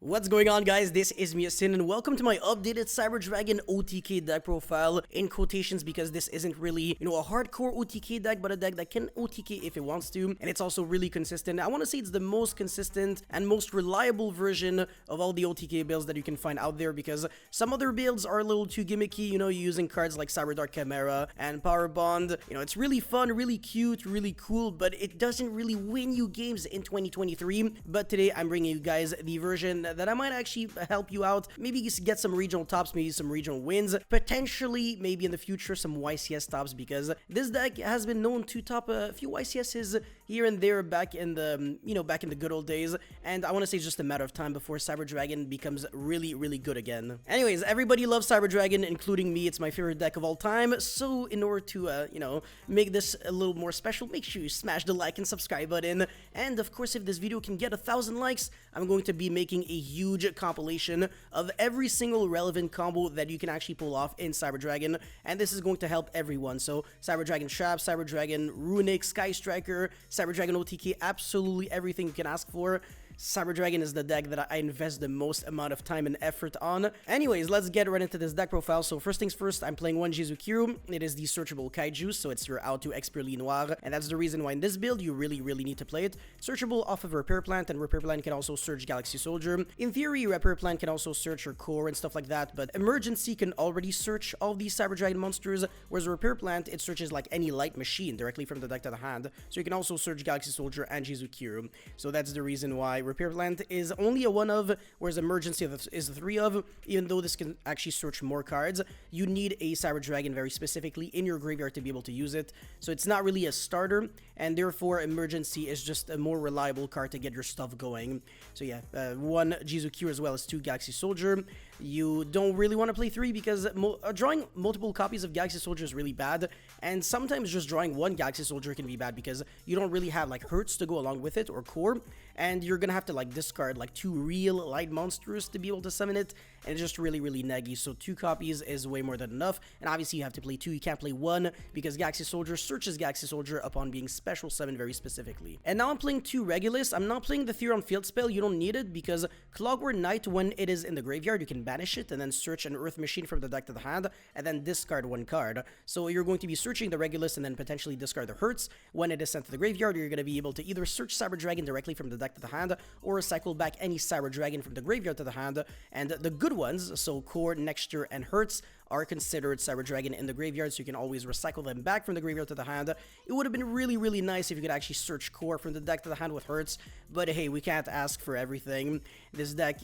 What's going on, guys? This is Miasin and welcome to my updated Cyber Dragon OTK deck profile, in quotations because this isn't really, a hardcore OTK deck, but a deck that can OTK if it wants to, and it's also really consistent. I want to say it's the most consistent and most reliable version of all the OTK builds that you can find out there, because some other builds are a little too gimmicky, you're using cards like Cyber Dark Chimera and Power Bond. It's really fun, really cute, really cool, but it doesn't really win you games in 2023. But today I'm bringing you guys the version that I might actually help you out, maybe get some regional tops, maybe some regional wins, potentially maybe in the future some YCS tops, because this deck has been known to top a few YCSs here and there back in the back in the good old days, and I want to say it's just a matter of time before Cyber Dragon becomes really good again. Anyways, everybody loves Cyber Dragon, including me. It's my favorite deck of all time, so in order to make this a little more special, make sure you smash the like and subscribe button, and of course if this video can get 1,000 likes, I'm going to be making a huge compilation of every single relevant combo that you can actually pull off in Cyber Dragon, and this is going to help everyone. So Cyber Dragon Trap, Cyber Dragon Runic, Sky Striker, Cyber Dragon OTK, absolutely everything you can ask for. Cyber Dragon is the deck that I invest the most amount of time and effort on. Anyways, let's get right into this deck profile. So first things first, I'm playing one Jizukiro. It is the searchable Kaiju, so it's your auto Expertly Noir, and that's the reason why in this build you really need to play it. Searchable off of Repair Plant, and Repair Plant can also search Galaxy Soldier. In theory, Repair Plant can also search your core and stuff like that, but Emergency can already search all these Cyber Dragon monsters, whereas Repair Plant, it searches like any light machine directly from the deck to the hand, so you can also search Galaxy Soldier and Jizukiro. So that's the reason why Repair Plant is only a 1 of, whereas Emergency is a 3 of. Even though this can actually search more cards, you need a Cyber Dragon very specifically in your graveyard to be able to use it, so it's not really a starter, and therefore Emergency is just a more reliable card to get your stuff going. So yeah, 1 Jizukiro as well as 2 Galaxy Soldier. You don't really want to play 3 because drawing multiple copies of Galaxy Soldier is really bad, and sometimes just drawing 1 Galaxy Soldier can be bad because you don't really have like Hertz to go along with it or core, and you're gonna have to like discard like 2 real light monsters to be able to summon it, and it's just really naggy. So 2 copies is way more than enough, and obviously you have to play 2, you can't play 1 because Galaxy Soldier searches Galaxy Soldier upon being special summoned very specifically. And now I'm playing 2 Regulus. I'm not playing the Theron Field spell, you don't need it, because Clockwork Knight, when it is in the graveyard, you can banish it and then search an Earth Machine from the deck to the hand and then discard 1 card. So you're going to be searching the Regulus and then potentially discard the Hertz. When it is sent to the graveyard, you're going to be able to either search Cyber Dragon directly from the deck to the hand or cycle back any Cyber Dragon from the graveyard to the hand. And the good ones, so Core, Nexture, and Hertz, are considered Cyber Dragon in the graveyard, so you can always recycle them back from the graveyard to the hand. It would have been really nice if you could actually search Core from the deck to the hand with Hertz, but hey, we can't ask for everything. This deck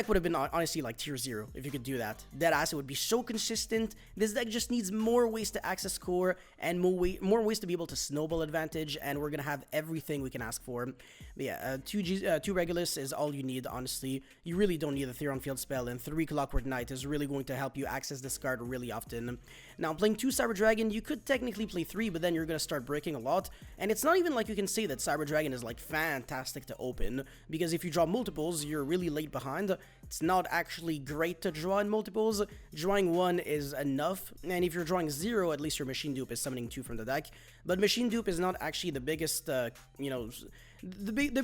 would have been honestly like tier 0 if you could do that. Deadass, it would be so consistent. This deck just needs more ways to access core and more ways to be able to snowball advantage, and we're gonna have everything we can ask for. But yeah, 2 Regulus is all you need, honestly. You really don't need a Theron Field spell, and 3 Clockwork Knight is really going to help you access this card really often. Now, playing 2 Cyber Dragon, you could technically play 3, but then you're gonna start breaking a lot, and it's not even like you can say that Cyber Dragon is like fantastic to open, because if you draw multiples, you're really late behind. It's not actually great to draw in multiples. Drawing 1 is enough, and if you're drawing 0, at least your Machine Dupe is summoning 2 from the deck. But Machine Dupe is not actually the biggest, the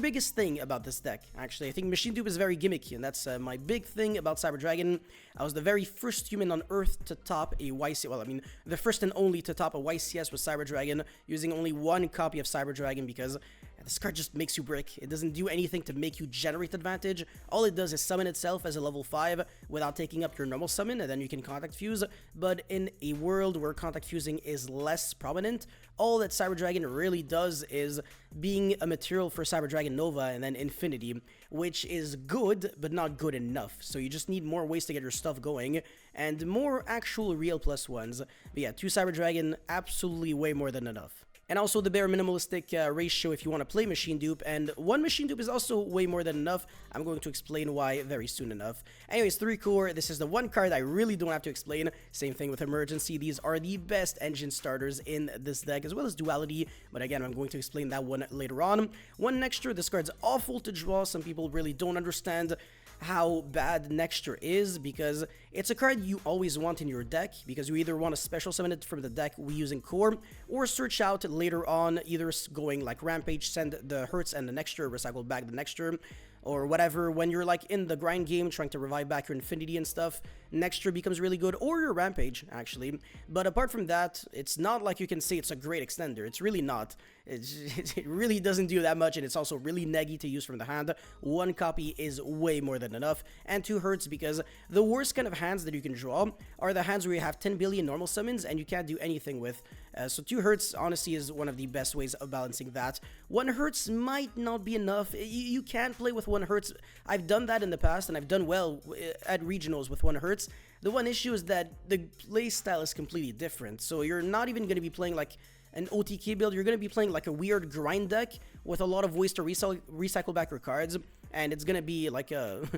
biggest thing about this deck, actually. I think Machine Dupe is very gimmicky, and that's my big thing about Cyber Dragon. I was the very first human on Earth to top a YCS, well, I mean, the first and only to top a YCS with Cyber Dragon, using only 1 copy of Cyber Dragon, because this card just makes you brick. It doesn't do anything to make you generate advantage. All it does is summon itself as a level 5 without taking up your normal summon, and then you can Contact Fuse. But in a world where Contact Fusing is less prominent, all that Cyber Dragon really does is being a material for Cyber Dragon Nova and then Infinity, which is good, but not good enough. So you just need more ways to get your stuff going, and more actual real +1s. But yeah, 2 Cyber Dragon, absolutely way more than enough. And also the bare minimalistic ratio if you want to play Machine Dupe, and 1 Machine Dupe is also way more than enough. I'm going to explain why very soon enough. Anyways, 3 Core, this is the 1 card I really don't have to explain. Same thing with Emergency. These are the best engine starters in this deck, as well as Duality, but again, I'm going to explain that one later on. 1 Nexture, this card's awful to draw. Some people really don't understand how bad Nexture is, because it's a card you always want in your deck, because you either want to special summon it from the deck using core, or search out later on, either going like Rampage, send the Hertz and the Nexture, recycle back the Nexture, or whatever, when you're like in the grind game trying to revive back your Infinity and stuff, Nexture becomes really good, or your Rampage, actually. But apart from that, it's not like you can say it's a great extender. It's really not. It really doesn't do that much, and it's also really neggy to use from the hand. One copy is way more than enough, and 2 hurts because the worst kind of hands that you can draw are the hands where you have 10 billion normal summons and you can't do anything with. So 2 hurts honestly is one of the best ways of balancing that. 1 hurts might not be enough. You can play with 1 hurts. I've done that in the past, and I've done well at regionals with 1 hurts. The one issue is that the playstyle is completely different, so you're not even going to be playing like an OTK build. You're going to be playing like a weird grind deck with a lot of ways to recycle back your cards, and it's going to be like a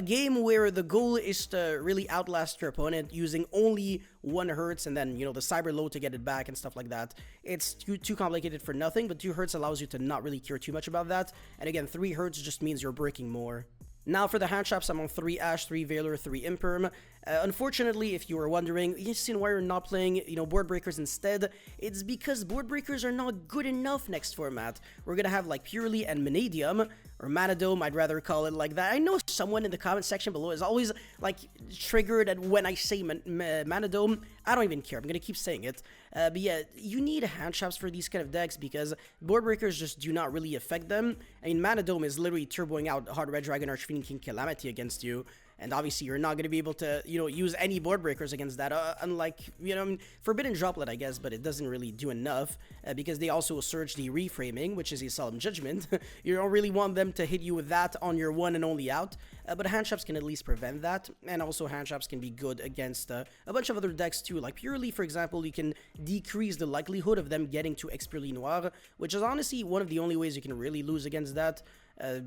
game where the goal is to really outlast your opponent using only 1 hurts and then, you know, the cyber load to get it back and stuff like that. It's too complicated for nothing, but 2 hurts allows you to not really care too much about that, and again, 3 hurts just means you're breaking more. Now for the hand traps, I'm on 3 Ashe, 3 Veiler, 3 Imperm. Unfortunately, if you were wondering, why you're not playing, board breakers instead, it's because board breakers are not good enough next format. We're gonna have like Purely and Manadium, or Manadome, I'd rather call it like that. I know someone in the comment section below is always like triggered at when I say Manadome. I don't even care, I'm gonna keep saying it. But yeah, you need hand traps for these kind of decks because board breakers just do not really affect them. I mean, Manadome is literally turboing out Hard Red Dragon Archfiend King Calamity against you. And obviously, you're not going to be able to, use any board breakers against that. Unlike, Forbidden Droplet, I guess, but it doesn't really do enough because they also surge the reframing, which is a solemn judgment. You don't really want them to hit you with that on your one and only out. But hand traps can at least prevent that. And also, hand traps can be good against a bunch of other decks too. Like Purely, for example, you can decrease the likelihood of them getting to Expurely Noir, which is honestly one of the only ways you can really lose against that.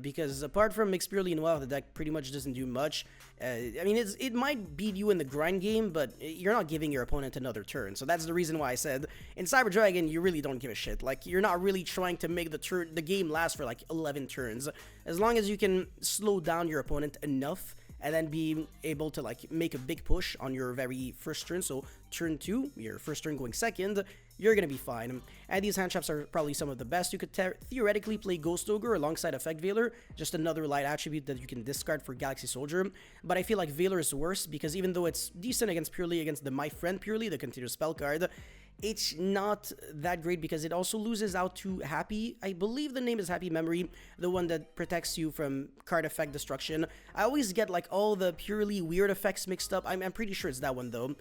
Because apart from Expurely Noir, the deck pretty much doesn't do much. I mean, it might beat you in the grind game, but you're not giving your opponent another turn. So that's the reason why I said, in Cyber Dragon, you really don't give a shit. Like, you're not really trying to make the game last for like 11 turns. As long as you can slow down your opponent enough, and then be able to like make a big push on your very first turn, so turn 2, your first turn going second, you're gonna be fine. And these hand traps are probably some of the best. You could theoretically play Ghost Ogre alongside Effect Veiler, just another light attribute that you can discard for Galaxy Soldier, but I feel like Veiler is worse because even though it's decent against Purely, against the My Friend Purely, the continuous spell card, it's not that great because it also loses out to Happy. I believe the name is Happy Memory, the one that protects you from card effect destruction. I always get like all the Purely weird effects mixed up. I'm pretty sure it's that one though.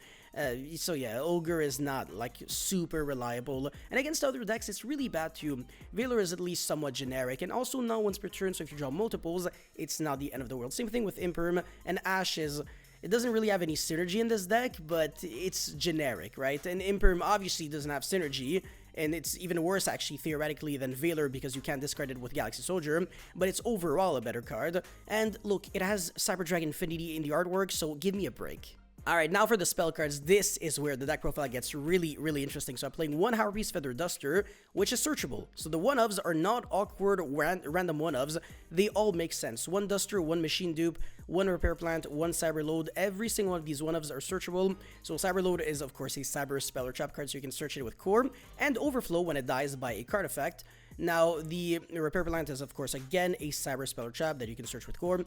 So yeah, Ogre is not like super reliable, and against other decks it's really bad too. Veiler is at least somewhat generic, and also not once per turn, so if you draw multiples, it's not the end of the world. Same thing with Imperm, and Ashe is... It doesn't really have any synergy in this deck, but it's generic, right? And Imperm obviously doesn't have synergy, and it's even worse actually theoretically than Veiler because you can't discard it with Galaxy Soldier, but it's overall a better card. And look, it has Cyber Dragon Infinity in the artwork, so give me a break. Alright, now for the spell cards, this is where the deck profile gets really, really interesting. So I'm playing 1 Harpy's Feather Duster, which is searchable. So the 1-ofs are not awkward random 1-ofs, they all make sense. 1 Duster, 1 Machine Dupe, 1 Repair Plant, 1 Cyber Load. Every single one of these 1-ofs are searchable. So Cyber Load is of course a Cyber Spell or Trap card, so you can search it with Core, and Overflow when it dies by a card effect. Now, the Repair Plant is, of course, again, a Cyber Spell or Trap that you can search with Core.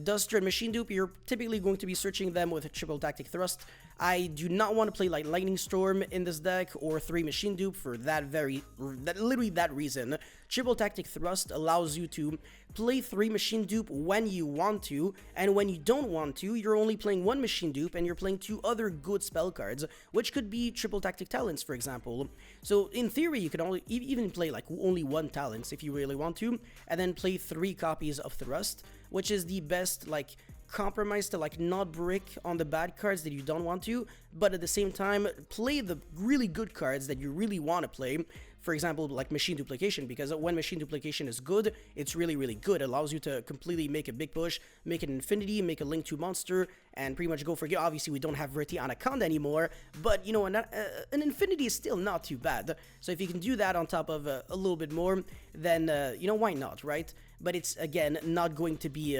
Duster and Machine Dupe, you're typically going to be searching them with a Triple Tactic Thrust. I do not want to play like Lightning Storm in this deck, or 3 Machine Dupe for literally that reason. Triple Tactic Thrust allows you to play 3 Machine Dupe when you want to, and when you don't want to, you're only playing 1 Machine Dupe, and you're playing 2 other good spell cards, which could be Triple Tactic Talents, for example. So, in theory, you could even play like only 1 Talents if you really want to, and then play 3 copies of Thrust, which is the best, like, compromise to like not brick on the bad cards that you don't want to, but at the same time play the really good cards that you really want to play. For example, like Machine Duplication, because when Machine Duplication is good, it's really, really good. It allows you to completely make a big push, make an Infinity, make a Link 2 monster, and pretty much go for it. Obviously, we don't have Verti Anaconda anymore, but, you know, an Infinity is still not too bad. So if you can do that on top of a little bit more, then, you know, why not, right? But it's, again, not going to be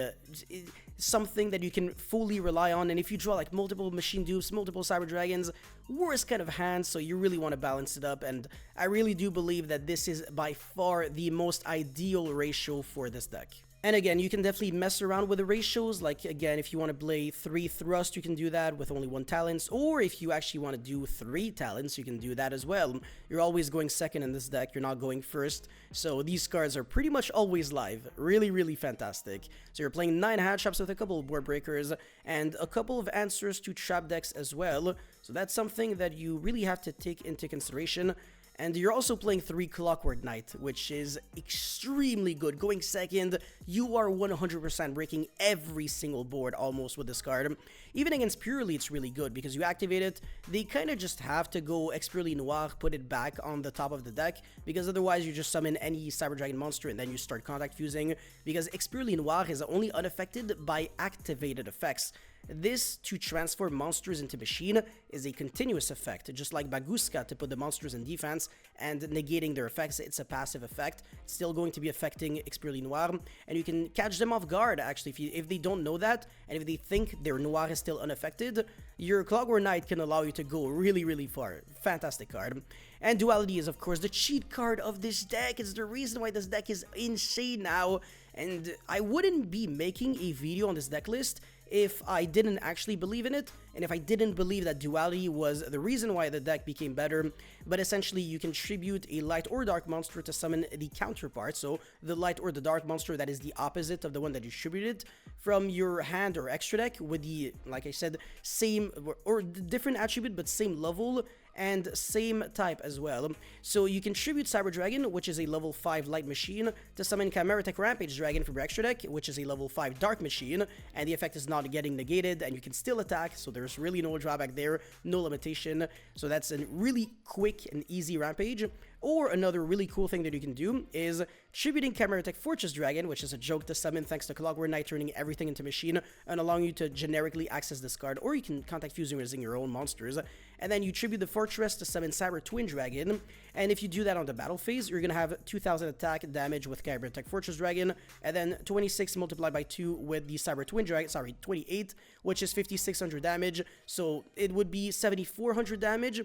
something that you can fully rely on, and if you draw like multiple Machine Dupes, multiple Cyber Dragons, worst kind of hands, so you really want to balance it up, and I really do believe that this is by far the most ideal ratio for this deck. And again, you can definitely mess around with the ratios. Like, again, if you want to play 3 thrust, you can do that with only 1 talents. Or if you actually want to do 3 talents, you can do that as well. You're always going second in this deck. You're not going first. So these cards are pretty much always live. Really, really fantastic. So you're playing 9 hand traps with a couple of board breakers and a couple of answers to trap decks as well. So that's something that you really have to take into consideration. And you're also playing 3 Clockwork Knight, which is extremely good. Going second, you are 100% breaking every single board almost with this card. Even against Purely, it's really good because you activate it, they kind of just have to go Expurely Noir, put it back on the top of the deck, because otherwise you just summon any Cyber Dragon monster and then you start contact fusing, because Expurely Noir is only unaffected by activated effects. This, to transform monsters into machine, is a continuous effect, just like Baguska to put the monsters in defense and negating their effects. It's a passive effect. It's still going to be affecting Expurely Noir, and you can catch them off guard, actually, if they don't know that, and if they think their Noir is still unaffected, your Clockwork Knight can allow you to go really, really far. Fantastic card. And Duality is, of course, the cheat card of this deck. It's the reason why this deck is insane now, and I wouldn't be making a video on this deck list if I didn't actually believe in it, and if I didn't believe that Duality was the reason why the deck became better. But essentially, you can tribute a light or dark monster to summon the counterpart, so the light or the dark monster that is the opposite of the one that you tributed, from your hand or extra deck with the, like I said, same or different attribute but same level and same type as well. So you can tribute Cyber Dragon, which is a level 5 light machine, to summon Chimeratech Rampage Dragon from your extra deck, which is a level 5 dark machine, and the effect is not getting negated, and you can still attack, so there's really no drawback there, no limitation. So that's a really quick and easy rampage. Or another really cool thing that you can do is tributing Chimeratech Fortress Dragon, which is a joke to summon thanks to Clockwork Knight turning everything into machine and allowing you to generically access this card, or you can contact fuse using your own monsters. And then you tribute the Fortress to summon Cyber Twin Dragon, and if you do that on the battle phase, you're gonna have 2000 attack damage with Chimeratech Fortress Dragon, and then 26 multiplied by 2 with the Cyber Twin Dragon, sorry, 28, which is 5600 damage, so it would be 7400 damage,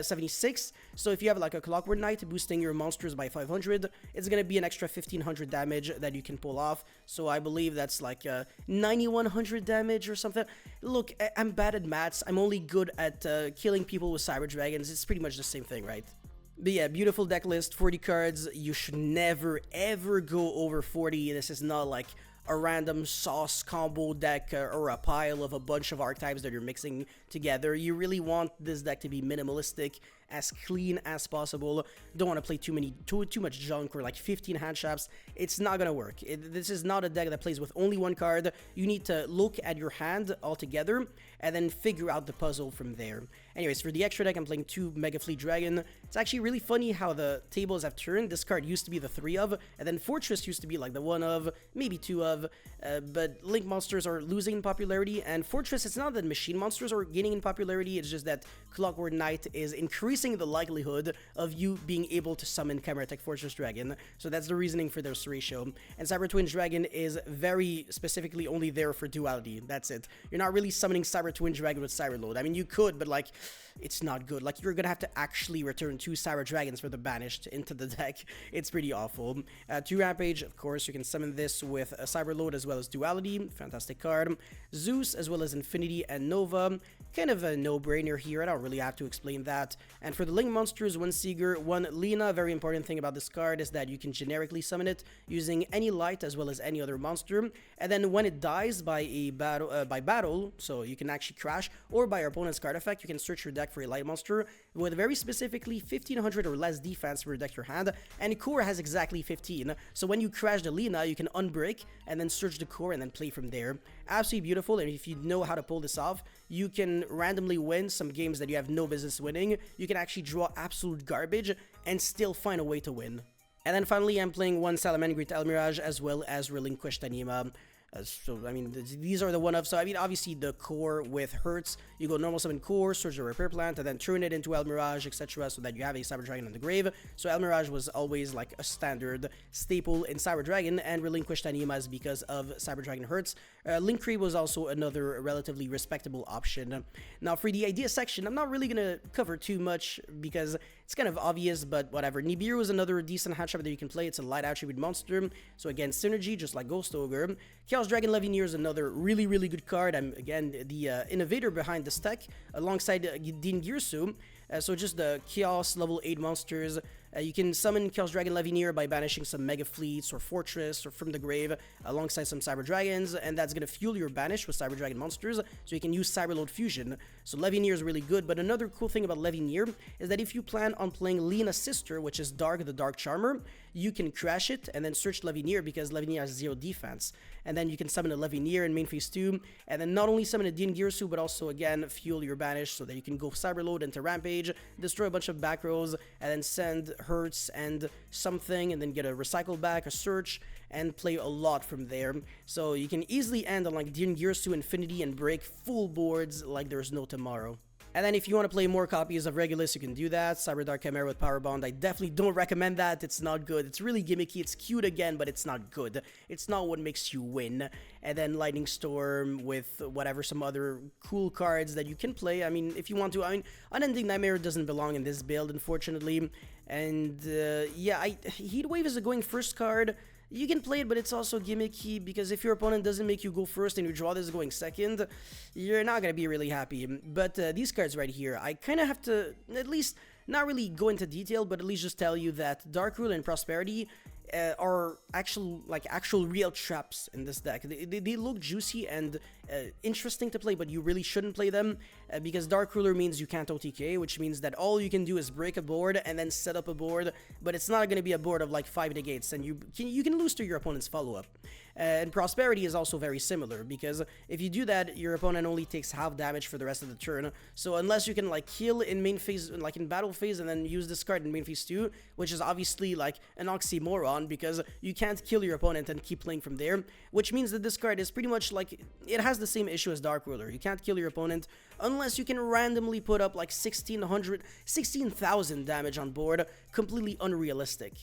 76. So if you have like a Clockwork Knight boosting your monsters by 500, it's gonna be an extra 1500 damage that you can pull off. So I believe that's like 9100 damage or something. Look, I'm bad at maths. I'm only good at killing people with Cyber Dragons. It's pretty much the same thing, right? But yeah, beautiful deck list, 40 cards. You should never ever go over 40. This is not like a random sauce combo deck or a pile of a bunch of archetypes that you're mixing together. You really want this deck to be minimalistic, as clean as possible. Don't want to play too much junk or like 15 hand traps. It's not gonna work. This is not a deck that plays with only one card. You need to look at your hand altogether and then figure out the puzzle from there. Anyways, for the extra deck, I'm playing 2 Mega Fleet Dragon. It's actually really funny how the tables have turned. This card used to be the 3 of, and then Fortress used to be like the 1 of, maybe 2 of, but Link monsters are losing in popularity, and Fortress, it's not that machine monsters are gaining in popularity, it's just that Clockwork Knight is increasing the likelihood of you being able to summon Chimeratech Fortress Dragon, so that's the reasoning for this ratio. And Cyber Twin Dragon is very specifically only there for Duality, that's it. You're not really summoning Cyber Twin Dragon with Cyber Load. I mean, you could, but like, it's not good. Like, you're gonna have to actually return 2 Cyber Dragons for the banished into the deck. It's pretty awful. 2 Rampage, of course, you can summon this with a Cyber Load as well as Duality. Fantastic card. Zeus as well as Infinity and Nova. Kind of a no-brainer here. I don't really have to explain that. And for the Link monsters, 1 Seeger, 1 Lina. Very important thing about this card is that you can generically summon it using any light as well as any other monster. And then when it dies by battle, so you can actually crash, or by your opponent's card effect, you can search your deck for a light monster with very specifically 1500 or less defense for your deck your hand, and core has exactly 15. So when you crash the Lina, you can unbreak and then search the core and then play from there. Absolutely beautiful, and if you know how to pull this off, you can randomly win some games that you have no business winning. You can actually draw absolute garbage and still find a way to win. And then finally, I'm playing 1 Salamangreat Almirage as well as Relinquished Anima. So I mean, these are the one of. So I mean, obviously the core with Hurts, you go normal summon core, Surge the Repair Plant, and then turn it into El Mirage, etc. So that you have a Cyber Dragon on the grave. So El Mirage was always like a standard staple in Cyber Dragon, and relinquished Animas because of Cyber Dragon Hurts. Linktree was also another relatively respectable option. Now for the idea section, I'm not really gonna cover too much because it's kind of obvious, but whatever. Nibiru is another decent hand trap that you can play. It's a light attribute monster, so again synergy just like Ghost Ogre. Chaos Dragon Levineer is another really good card. I'm again the innovator behind this deck alongside Din Girsu. So just the Chaos level 8 monsters. You can summon Chaos Dragon Levineer by banishing some Mega Fleets or Fortress or from the grave alongside some Cyber Dragons, and that's going to fuel your banish with Cyber Dragon monsters, so you can use Cyberload Fusion. So Levineer is really good, but another cool thing about Levineer is that if you plan on playing Lena's sister, which is Dark the Dark Charmer, you can crash it and then search Levineer because Levineer has 0 defense. And then you can summon a Levineer in main phase 2, and then not only summon a Din Girsu, but also again fuel your banish so that you can go Cyberload into Rampage, destroy a bunch of back rows, and then send Hurts and something, and then get a recycle back, a search, and play a lot from there. So you can easily end on like Din Girsu Infinity and break full boards like there's no tomorrow. And then if you want to play more copies of Regulus, you can do that. Cyber Dark Chimera with Power Bond, I definitely don't recommend that. It's not good. It's really gimmicky. It's cute again, but it's not good. It's not what makes you win. And then Lightning Storm with whatever, some other cool cards that you can play. I mean, if you want to. I mean, Unending Nightmare doesn't belong in this build, unfortunately. And yeah, Heatwave is a going first card. You can play it, but it's also gimmicky because if your opponent doesn't make you go first and you draw this going second, you're not going to be really happy. But these cards right here, I kind of have to at least not really go into detail, but at least just tell you that Dark Ruler and Prosperity are actual real traps in this deck. They look juicy and interesting to play, but you really shouldn't play them because Dark Ruler means you can't OTK, which means that all you can do is break a board and then set up a board, but it's not going to be a board of like 5 negates, and you can lose to your opponent's follow-up. And Prosperity is also very similar because if you do that, your opponent only takes half damage for the rest of the turn. So unless you can like kill in main phase, like in battle phase, and then use this card in main phase 2, which is obviously like an oxymoron because you can't kill your opponent and keep playing from there, which means that this card is pretty much like, it has the same issue as Dark Ruler. You can't kill your opponent unless you can randomly put up like 16,000 damage on board. Completely unrealistic.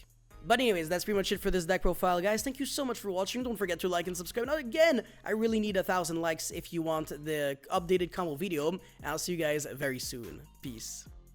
But anyways, that's pretty much it for this deck profile, guys. Thank you so much for watching. Don't forget to like and subscribe. Now, again, I really need 1,000 likes if you want the updated combo video. I'll see you guys very soon. Peace.